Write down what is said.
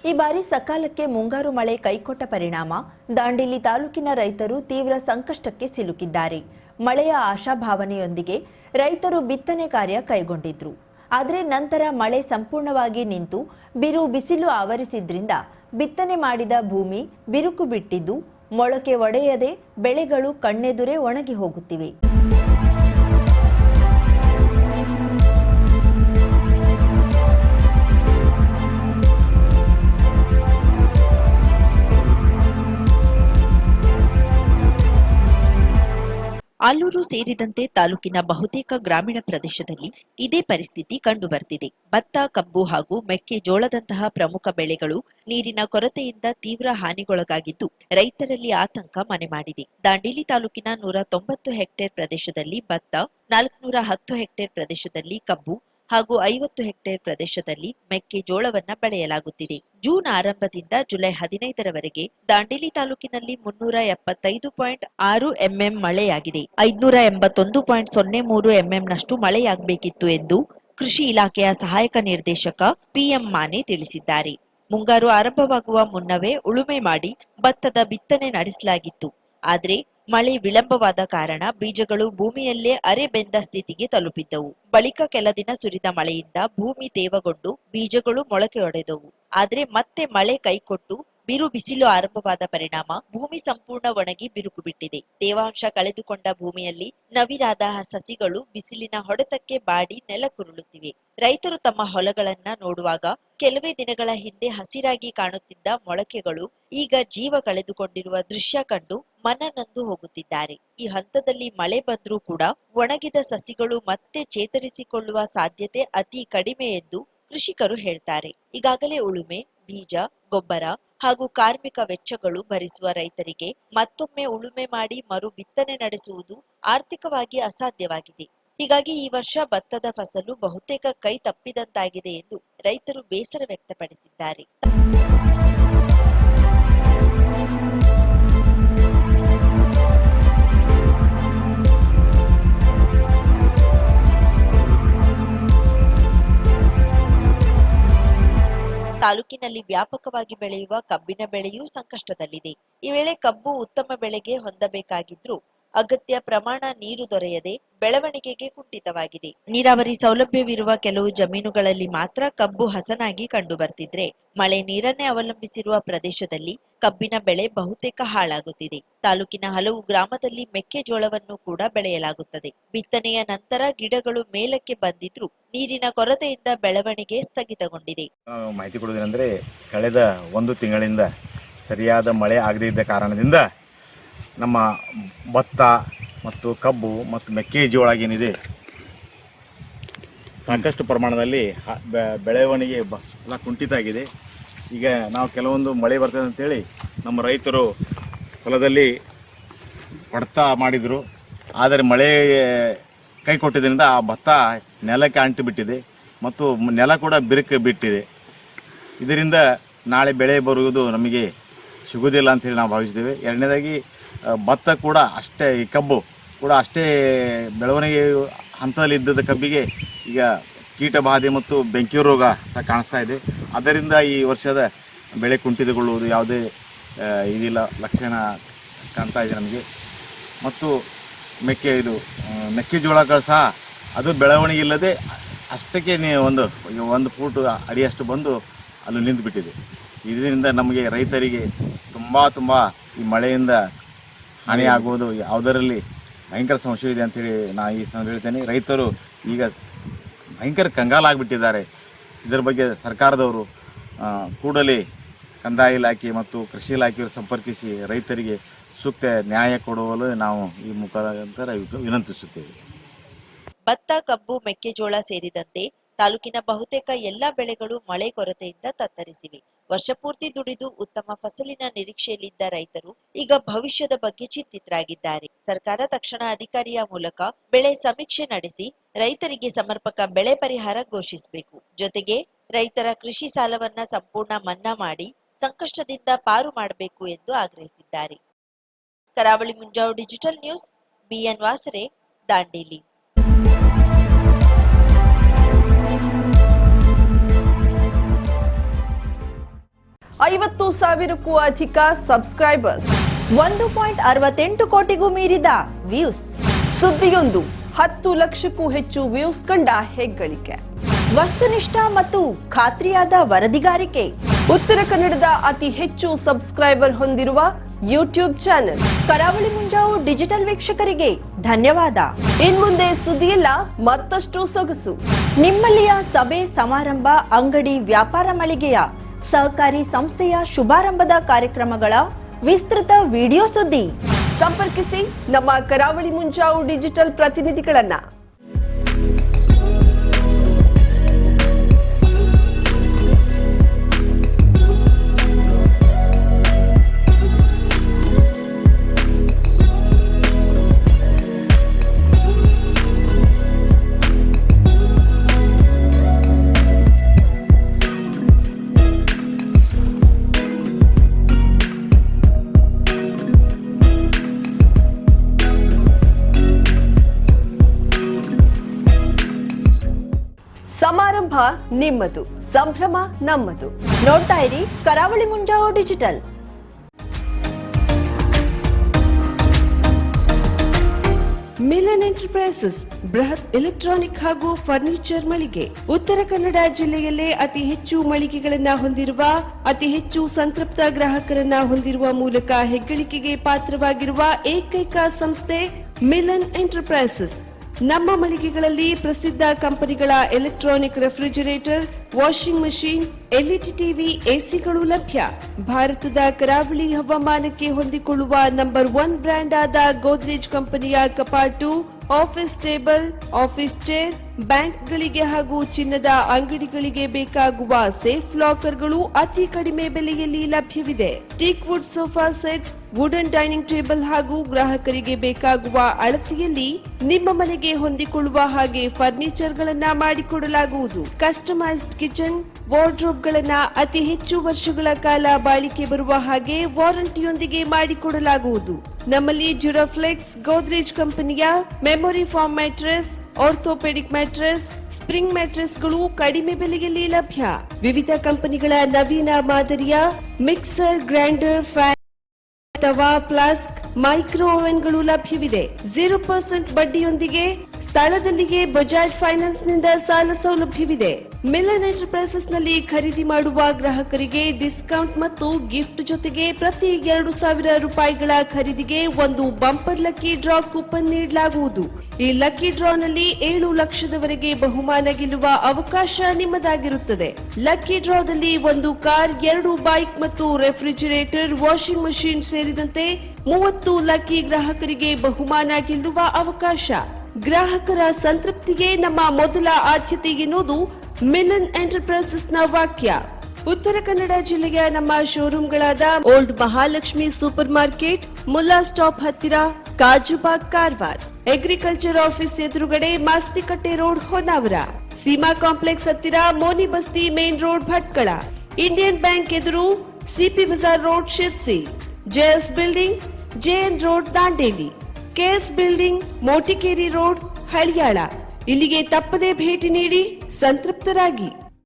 ಈ ಬಾರಿ ಸಕಾಲಕ್ಕೆ ಮುಂಗಾರು ಮಳೆ ಕೈಕೊಟ್ಟ ಪರಿಣಾಮ ದಾಂಡೇಲಿ ತಾಲೂಕಿನ ರೈತರು ತೀವ್ರ ಸಂಕಷ್ಟಕ್ಕೆ ಸಿಲುಕಿದ್ದಾರೆ. ಮಳೆಯ ಆಶಾಭಾವನೆಯೊಂದಿಗೆ ರೈತರು ಬಿತ್ತನೆ ಕಾರ್ಯ ಕೈಗೊಂಡಿದ್ರು. ಆದರೆ ನಂತರ ಮಳೆ ಸಂಪೂರ್ಣವಾಗಿ ನಿಂತು ಬಿರು ಬಿಸಿಲು ಆವರಿಸಿದ್ರಿಂದ ಬಿತ್ತನೆ ಮಾಡಿದ ಭೂಮಿ ಬಿರುಕು ಬಿಟ್ಟಿದ್ದು ಮೊಳಕೆ ಒಡೆಯದೆ ಬೆಳೆಗಳು ಕಣ್ಣೆದುರೇ ಒಣಗಿ ಹೋಗುತ್ತಿವೆ. ಆಲೂರು ಸೇರಿದಂತೆ ತಾಲೂಕಿನ ಬಹುತೇಕ ಗ್ರಾಮೀಣ ಪ್ರದೇಶದಲ್ಲಿ ಇದೇ ಪರಿಸ್ಥಿತಿ ಕಂಡುಬರ್ತಿದೆ. ಭತ್ತ, ಕಬ್ಬು ಹಾಗೂ ಮೆಕ್ಕೆಜೋಳದಂತಹ ಪ್ರಮುಖ ಬೆಳೆಗಳು ನೀರಿನ ಕೊರತೆಯಿಂದ ತೀವ್ರ ಹಾನಿಗೊಳಗಾಗಿದ್ದು ರೈತರಲ್ಲಿ ಆತಂಕ ಮನೆ ಮಾಡಿದೆ. ದಾಂಡೇಲಿ ತಾಲೂಕಿನ 190 ಹೆಕ್ಟೇರ್ ಪ್ರದೇಶದಲ್ಲಿ ಭತ್ತ, 410 ಹೆಕ್ಟೇರ್ ಪ್ರದೇಶದಲ್ಲಿ ಕಬ್ಬು ಹಾಗೂ 50 ಹೆಕ್ಟೇರ್ ಪ್ರದೇಶದಲ್ಲಿ ಮೆಕ್ಕೆಜೋಳವನ್ನ ಬೆಳೆಯಲಾಗುತ್ತಿದೆ. ಜೂನ್ ಆರಂಭದಿಂದ ಜುಲೈ 15ರವರೆಗೆ ದಾಂಡೇಲಿ ತಾಲೂಕಿನಲ್ಲಿ 375.6 ಎಂಎಂ ಮಳೆಯಾಗಿದೆ. 581.03 ಎಂಎಂನಷ್ಟು ಮಳೆಯಾಗಬೇಕಿತ್ತು ಎಂದು ಕೃಷಿ ಇಲಾಖೆಯ ಸಹಾಯಕ ನಿರ್ದೇಶಕ ಪಿಎಂ ಮಾನೆ ತಿಳಿಸಿದ್ದಾರೆ. ಮುಂಗಾರು ಆರಂಭವಾಗುವ ಮುನ್ನವೇ ಉಳುಮೆ ಮಾಡಿ ಭತ್ತದ ಬಿತ್ತನೆ ನಡೆಸಲಾಗಿತ್ತು. ಆದರೆ ಮಳೆ ವಿಳಂಬವಾದ ಕಾರಣ ಬೀಜಗಳು ಭೂಮಿಯಲ್ಲೇ ಅರೆ ಬೆಂದ ಸ್ಥಿತಿಗೆ ತಲುಪಿದ್ದವು. ಬಳಿಕ ಕೆಲ ದಿನ ಸುರಿದ ಮಳೆಯಿಂದ ಭೂಮಿ ತೇವಗೊಂಡು ಬೀಜಗಳು ಮೊಳಕೆಯೊಡೆದವು. ಆದರೆ ಮತ್ತೆ ಮಳೆ ಕೈಕೊಟ್ಟು ಬಿರು ಬಿಸಿಲು ಆರಂಭವಾದ ಪರಿಣಾಮ ಭೂಮಿ ಸಂಪೂರ್ಣ ಒಣಗಿ ಬಿರುಕು ಬಿಟ್ಟಿದೆ. ತೇವಾಂಶ ಕಳೆದುಕೊಂಡ ಭೂಮಿಯಲ್ಲಿ ನವಿರಾದ ಸಸಿಗಳು ಬಿಸಿಲಿನ ಹೊಡೆತಕ್ಕೆ ಬಾಡಿ ನೆಲಕ್ಕುರುಳುತ್ತಿವೆ. ರೈತರು ತಮ್ಮ ಹೊಲಗಳನ್ನ ನೋಡುವಾಗ ಕೆಲವೇ ದಿನಗಳ ಹಿಂದೆ ಹಸಿರಾಗಿ ಕಾಣುತ್ತಿದ್ದ ಮೊಳಕೆಗಳು ಈಗ ಜೀವ ಕಳೆದುಕೊಂಡಿರುವ ದೃಶ್ಯ ಕಂಡು ಮನನೊಂದು ಹೋಗುತ್ತಿದ್ದಾರೆ. ಈ ಹಂತದಲ್ಲಿ ಮಳೆ ಬಂದ್ರೂ ಕೂಡ ಒಣಗಿದ ಸಸಿಗಳು ಮತ್ತೆ ಚೇತರಿಸಿಕೊಳ್ಳುವ ಸಾಧ್ಯತೆ ಅತಿ ಕಡಿಮೆ ಎಂದು ಕೃಷಿಕರು ಹೇಳ್ತಾರೆ. ಈಗಾಗಲೇ ಉಳುಮೆ, ಬೀಜ, ಗೊಬ್ಬರ ಹಾಗೂ ಕಾರ್ಮಿಕ ವೆಚ್ಚಗಳು ಭರಿಸುವ ರೈತರಿಗೆ ಮತ್ತೊಮ್ಮೆ ಉಳುಮೆ ಮಾಡಿ ಮರು ಬಿತ್ತನೆ ನಡೆಸುವುದು ಆರ್ಥಿಕವಾಗಿ ಅಸಾಧ್ಯವಾಗಿದೆ. ಹೀಗಾಗಿ ಈ ವರ್ಷ ಭತ್ತದ ಫಸಲು ಬಹುತೇಕ ಕೈ ತಪ್ಪಿದಂತಾಗಿದೆ ಎಂದು ರೈತರು ಬೇಸರ ವ್ಯಕ್ತಪಡಿಸಿದ್ದಾರೆ. ತಾಲೂಕಿನಲ್ಲಿ ವ್ಯಾಪಕವಾಗಿ ಬೆಳೆಯುವ ಕಬ್ಬಿನ ಬೆಳೆಯೂ ಸಂಕಷ್ಟದಲ್ಲಿದೆ. ಈ ವೇಳೆ ಕಬ್ಬು ಉತ್ತಮ ಬೆಳೆಗೆ ಹೊಂದಬೇಕಾಗಿದ್ರೂ ಅಗತ್ಯ ಪ್ರಮಾಣ ನೀರು ದೊರೆಯದೆ ಬೆಳವಣಿಗೆಗೆ ಕುಂಠಿತವಾಗಿದೆ. ನೀರಾವರಿ ಸೌಲಭ್ಯವಿರುವ ಕೆಲವು ಜಮೀನುಗಳಲ್ಲಿ ಮಾತ್ರ ಕಬ್ಬು ಹಸನಾಗಿ ಕಂಡುಬರ್ತಿದ್ರೆ ಮಳೆ ನೀರನ್ನೇ ಅವಲಂಬಿಸಿರುವ ಪ್ರದೇಶದಲ್ಲಿ ಕಬ್ಬಿನ ಬೆಳೆ ಬಹುತೇಕ ಹಾಳಾಗುತ್ತಿದೆ. ತಾಲೂಕಿನ ಹಲವು ಗ್ರಾಮದಲ್ಲಿ ಮೆಕ್ಕೆಜೋಳವನ್ನು ಕೂಡ ಬೆಳೆಯಲಾಗುತ್ತದೆ. ಬಿತ್ತನೆಯ ನಂತರ ಗಿಡಗಳು ಮೇಲಕ್ಕೆ ಬಂದಿದ್ರೂ ನೀರಿನ ಕೊರತೆಯಿಂದ ಬೆಳವಣಿಗೆ ಸ್ಥಗಿತಗೊಂಡಿದೆ. ಮಾಹಿತಿ ಕೊಡುವುದೇನೆಂದರೆ, ಕಳೆದ 1 ತಿಂಗಳಿಂದ ಸರಿಯಾದ ಮಳೆ ಆಗದಿದ್ದ ಕಾರಣದಿಂದ ನಮ್ಮ ಭತ್ತ ಮತ್ತು ಕಬ್ಬು ಮತ್ತು ಮೆಕ್ಕೆಜೋಳ ಏನಿದೆ ಸಾಕಷ್ಟು ಪ್ರಮಾಣದಲ್ಲಿ ಬೆಳವಣಿಗೆ ಎಲ್ಲ ಕುಂಠಿತ ಆಗಿದೆ. ಈಗ ನಾವು ಕೆಲವೊಂದು ಮಳೆ ಬರ್ತದೆ ಅಂತೇಳಿ ನಮ್ಮ ರೈತರು ಹೊಲದಲ್ಲಿ ಹೊಡೆತ ಮಾಡಿದರು. ಆದರೆ ಮಳೆ ಕೈ ಕೊಟ್ಟಿದ್ದರಿಂದ ಆ ಭತ್ತ ನೆಲಕ್ಕೆ ಅಂಟು ಬಿಟ್ಟಿದೆ ಮತ್ತು ನೆಲ ಕೂಡ ಬಿರುಕು ಬಿಟ್ಟಿದೆ. ಇದರಿಂದ ನಾಳೆ ಬೆಳೆ ಬರುವುದು ನಮಗೆ ಸಿಗುವುದಿಲ್ಲ ಅಂತೇಳಿ ನಾವು ಭಾವಿಸಿದ್ದೇವೆ. ಎರಡನೇದಾಗಿ ಭತ್ತ ಕೂಡ ಅಷ್ಟೇ, ಈ ಕಬ್ಬು ಕೂಡ ಅಷ್ಟೇ ಬೆಳವಣಿಗೆ ಹಂತದಲ್ಲಿ ಇದ್ದದ ಕಬ್ಬಿಗೆ ಈಗ ಕೀಟ ಬಾಧೆ ಮತ್ತು ಬೆಂಕಿ ರೋಗ ಕಾಣಿಸ್ತಾ ಇದೆ. ಆದ್ದರಿಂದ ಈ ವರ್ಷದ ಬೆಳೆ ಕುಂಠಿತಗೊಳ್ಳುವುದು ಯಾವುದೇ ಇದಿಲ್ಲ, ಲಕ್ಷಣ ಕಾಣ್ತಾ ಇದೆ ನಮಗೆ. ಮತ್ತು ಮೆಕ್ಕೆಜೋಳಗಳು ಸಹ ಅದು ಬೆಳವಣಿಗೆ ಇಲ್ಲದೆ ಅಷ್ಟಕ್ಕೆ ಒಂದು ಫೂಟ್ ಅಡಿಯಷ್ಟು ಬಂದು ಅಲ್ಲಿ ನಿಂತು ಬಿಟ್ಟಿದೆ. ಇದರಿಂದ ನಮಗೆ ರೈತರಿಗೆ ತುಂಬ ಈ ಮಳೆಯಿಂದ ಹಾನಿಯಾಗುವುದು ಯಾವುದರಲ್ಲಿ ಭಯಂಕರ ಸಮಸ್ಯೆ ಇದೆ ಅಂತೇಳಿ ನಾನು ಈ ಸಂದರ್ಭ ಹೇಳ್ತೇನೆ. ರೈತರು ಈಗ ಭಯಂಕರ ಕಂಗಾಲಾಗಿಬಿಟ್ಟಿದ್ದಾರೆ. ಇದರ ಬಗ್ಗೆ ಸರ್ಕಾರದವರು ಕೂಡಲೇ ಕಂದಾಯ ಇಲಾಖೆ ಮತ್ತು ಕೃಷಿ ಇಲಾಖೆಯವರು ಸಂಪರ್ಕಿಸಿ ರೈತರಿಗೆ ಸೂಕ್ತ ನ್ಯಾಯ ಕೊಡುವಲು ನಾವು ಈ ಮುಖಾಂತರ ವಿನಂತಿಸುತ್ತೇವೆ. ಭತ್ತ, ಕಬ್ಬು, ಮೆಕ್ಕೆಜೋಳ ಸೇರಿದಂತೆ ತಾಲೂಕಿನ ಬಹುತೇಕ ಎಲ್ಲಾ ಬೆಳೆಗಳು ಮಳೆ ಕೊರತೆಯಿಂದ ತತ್ತರಿಸಿವೆ. ವರ್ಷಪೂರ್ತಿ ದುಡಿದು ಉತ್ತಮ ಫಸಲಿನ ನಿರೀಕ್ಷೆಯಲ್ಲಿದ್ದ ರೈತರು ಈಗ ಭವಿಷ್ಯದ ಬಗ್ಗೆ ಚಿಂತಿತರಾಗಿದ್ದಾರೆ. ಸರ್ಕಾರ ತಕ್ಷಣ ಅಧಿಕಾರಿಯ ಮೂಲಕ ಬೆಳೆ ಸಮೀಕ್ಷೆ ನಡೆಸಿ ರೈತರಿಗೆ ಸಮರ್ಪಕ ಬೆಳೆ ಪರಿಹಾರ ಘೋಷಿಸಬೇಕು. ಜೊತೆಗೆ ರೈತರ ಕೃಷಿ ಸಾಲವನ್ನ ಸಂಪೂರ್ಣ ಮನ್ನಾ ಮಾಡಿ ಸಂಕಷ್ಟದಿಂದ ಪಾರು ಮಾಡಬೇಕು ಎಂದು ಆಗ್ರಹಿಸಿದ್ದಾರೆ. ಕರಾವಳಿ ಮುಂಜಾವು ಡಿಜಿಟಲ್ ನ್ಯೂಸ್, ಬಿಎನ್ ವಾಸರೆ, ದಾಂಡೇಲಿ. 50,000ಕ್ಕೂ ಅಧಿಕ ಸಬ್ಸ್ಕ್ರೈಬರ್ಸ್, 1.68 ಕೋಟಿಗೂ ಮೀರಿದ ವ್ಯೂಸ್, ಸುದ್ದಿಯೊಂದು 10 ಲಕ್ಷಕ್ಕೂ ಹೆಚ್ಚು ವ್ಯೂಸ್ ಕಂಡ ಹೆಗ್ಗಳಿಕೆ, ವಸ್ತುನಿಷ್ಠ ಮತ್ತು ಖಾತ್ರಿಯಾದ ವರದಿಗಾರಿಕೆ, ಉತ್ತರ ಕನ್ನಡದ ಅತಿ ಹೆಚ್ಚು ಸಬ್ಸ್ಕ್ರೈಬರ್ ಹೊಂದಿರುವ ಯೂಟ್ಯೂಬ್ ಚಾನೆಲ್. ಕರಾವಳಿ ಮುಂಜಾವು ಡಿಜಿಟಲ್ ವೀಕ್ಷಕರಿಗೆ ಧನ್ಯವಾದ. ಇನ್ಮುಂದೆ ಸುದ್ದಿಯೆಲ್ಲ ಮತ್ತಷ್ಟು ಸೊಗಸು. ನಿಮ್ಮಲ್ಲಿಯ ಸಭೆ ಸಮಾರಂಭ, ಅಂಗಡಿ ವ್ಯಾಪಾರ ಮಳಿಗೆಯ ಸಹಕಾರಿ ಸಂಸ್ಥೆಯ ಶುಭಾರಂಭದ ಕಾರ್ಯಕ್ರಮಗಳ ವಿಸ್ತೃತ ವಿಡಿಯೋ ಸುದ್ದಿ. ಸಂಪರ್ಕಿಸಿ ನಮ್ಮ ಕರಾವಳಿ ಮುಂಜಾವು ಡಿಜಿಟಲ್ ಪ್ರತಿನಿಧಿಗಳನ್ನ. ಸಮಾರಂಭ ನಿಮ್ಮದು, ಸಂಭ್ರಮ ನಮ್ಮದು. ನೋಡ್ತಾ ಇರಿ ಕರಾವಳಿ ಮುಂಜಾವು ಡಿಜಿಟಲ್. ಮಿಲನ್ ಎಂಟರ್ಪ್ರೈಸಸ್ ಬೃಹತ್ ಎಲೆಕ್ಟ್ರಾನಿಕ್ ಹಾಗೂ ಫರ್ನಿಚರ್ ಮಳಿಗೆ. ಉತ್ತರ ಕನ್ನಡ ಜಿಲ್ಲೆಯಲ್ಲೇ ಅತಿ ಹೆಚ್ಚು ಮಳಿಗೆಗಳನ್ನ ಹೊಂದಿರುವ, ಅತಿ ಹೆಚ್ಚು ಸಂತೃಪ್ತ ಗ್ರಾಹಕರನ್ನ ಹೊಂದಿರುವ ಮೂಲಕ ಹೆಗ್ಗಳಿಕೆಗೆ ಪಾತ್ರವಾಗಿರುವ ಏಕೈಕ ಸಂಸ್ಥೆ ಮಿಲನ್ ಎಂಟರ್ಪ್ರೈಸಸ್. ನಮ್ಮ ಮಳಿಗೆಗಳಲ್ಲಿ ಪ್ರಸಿದ್ಧ ಕಂಪನಿಗಳ electronic refrigerator, washing machine, LED TV, ಎಸಿಗಳು ಲಭ್ಯ. ಭಾರತದ ಕರಾವಳಿ ಹವಾಮಾನಕ್ಕೆ ಹೊಂದಿಕೊಳ್ಳುವ ನಂಬರ್ 1 ಬ್ರ್ಯಾಂಡ್ ಆದ ಗೋದ್ರೇಜ್ ಕಂಪನಿಯ ಕಪಾಟು, ಆಫೀಸ್ ಟೇಬಲ್, ಆಫೀಸ್ ಚೇರ್, ಬ್ಯಾಂಕ್ಗಳಿಗೆ ಹಾಗೂ ಚಿನ್ನದ ಅಂಗಡಿಗಳಿಗೆ ಬೇಕಾಗುವ ಸೇಫ್ ಲಾಕರ್ಗಳು ಅತಿ ಕಡಿಮೆ ಬೆಲೆಯಲ್ಲಿ ಲಭ್ಯವಿದೆ. Teak wood sofa set, wooden dining table ಹಾಗೂ ಗ್ರಾಹಕರಿಗೆ ಬೇಕಾಗುವ ಅಳತೆಯಲ್ಲಿ ನಿಮ್ಮ ಮನೆಗೆ ಹೊಂದಿಕೊಳ್ಳುವ ಹಾಗೆ ಫರ್ನಿಚರ್ ಗಳನ್ನ ಮಾಡಿಕೊಡಲಾಗುವುದು. ಕಸ್ಟಮೈಸ್ಡ್ ಕಿಚನ್, ವಾರ್ಡ್ರೋಬ್ ಗಳನ್ನ ಅತಿ ಹೆಚ್ಚು ವರ್ಷಗಳ ಕಾಲ ಬಾಳಿಕೆ ಬರುವ ಹಾಗೆ ವಾರಂಟಿಯೊಂದಿಗೆ ಮಾಡಿಕೊಡಲಾಗುವುದು. ನಮ್ಮಲ್ಲಿ ಡ್ಯೂರಾಫ್ಲೆಕ್ಸ್, ಗೋದ್ರೇಜ್ ಕಂಪನಿಯ memory foam mattress, orthopaedic mattress, spring ಮ್ಯಾಟ್ರೆಸ್ಗಳು ಕಡಿಮೆ ಬೆಲೆಯಲ್ಲಿ ಲಭ್ಯ. ವಿವಿಧ ಕಂಪನಿಗಳ ನವೀನ ಮಾದರಿಯ ಮಿಕ್ಸರ್, ಗ್ರೈಂಡರ್, ಫ್ಯಾನ್, ತವಾ, ಫ್ಲಾಸ್ಕ್, ಮೈಕ್ರೋ ಓವೆನ್ಗಳು ಲಭ್ಯವಿದೆ. 0% ಬಡ್ಡಿಯೊಂದಿಗೆ ಸ್ಥಳದಲ್ಲಿಯೇ ಬಜಾಜ್ ಫೈನಾನ್ಸ್ ನಿಂದ ಸಾಲ ಸೌಲಭ್ಯವಿದೆ. ಮಿಲನ್ ಎಂಟರ್ಪ್ರೈಸಸ್ ನಲ್ಲಿ ಖರೀದಿ ಮಾಡುವ ಗ್ರಾಹಕರಿಗೆ ಡಿಸ್ಕೌಂಟ್ ಮತ್ತು ಗಿಫ್ಟ್ ಜೊತೆಗೆ ಪ್ರತಿ 2,000 ರೂಪಾಯಿಗಳ ಖರೀದಿಗೆ ಒಂದು ಬಂಪರ್ ಲಕ್ಕಿ ಡ್ರಾ ಕೂಪನ್ ನೀಡಲಾಗುವುದು. ಈ ಲಕ್ಕಿ ಡ್ರಾ ನಲ್ಲಿ 7 ಲಕ್ಷದವರೆಗೆ ಬಹುಮಾನ ಗೆಲ್ಲುವ ಅವಕಾಶ ನಿಮ್ಮದಾಗಿರುತ್ತದೆ. ಲಕ್ಕಿ ಡ್ರಾದಲ್ಲಿ 1 ಕಾರ್, 2 ಬೈಕ್ ಮತ್ತು ರೆಫ್ರಿಜರೇಟರ್, ವಾಷಿಂಗ್ ಮಷೀನ್ ಸೇರಿದಂತೆ 30 ಲಕ್ಕಿ ಗ್ರಾಹಕರಿಗೆ ಬಹುಮಾನ ಗೆಲ್ಲುವ ಅವಕಾಶ. ಗ್ರಾಹಕರ ಸಂತೃಪ್ತಿಗೆ ನಮ್ಮ ಮೊದಲ ಆದ್ಯತೆ ಎನ್ನುವುದು ಮಿಲನ್ ಎಂಟರ್ಪ್ರೈಸಸ್ ನ ವಾಕ್ಯ. ಉತ್ತರ ಕನ್ನಡ ಜಿಲ್ಲೆಯ ನಮ್ಮ ಶೋರೂಮ್ಗಳಾದ old Mahalakshmi super market, Mulla stop ಹತ್ತಿರ, ಕಾಜುಬಾಗ್, ಕಾರವಾರ, ಅಗ್ರಿಕಲ್ಚರ್ ಆಫೀಸ್ ಎದುರುಗಡೆ, ಮಾಸ್ತಿಕಟ್ಟೆ ರೋಡ್, ಹೊನ್ನಾವರ, ಸೀಮಾ ಕಾಂಪ್ಲೆಕ್ಸ್ ಹತ್ತಿರ, Moni Basti main road, Bhatkal, Indian bank ಎದುರು, ಸಿಪಿ ಬಜಾರ್ road, Sirsi, JS building, JN road, Dandeli, KS building, Motikeri road, Haliyal. ಇಲ್ಲಿಗೆ ತಪ್ಪದೇ ಭೇಟಿ ನೀಡಿ ಸಂತೃಪ್ತರಾಗಿ.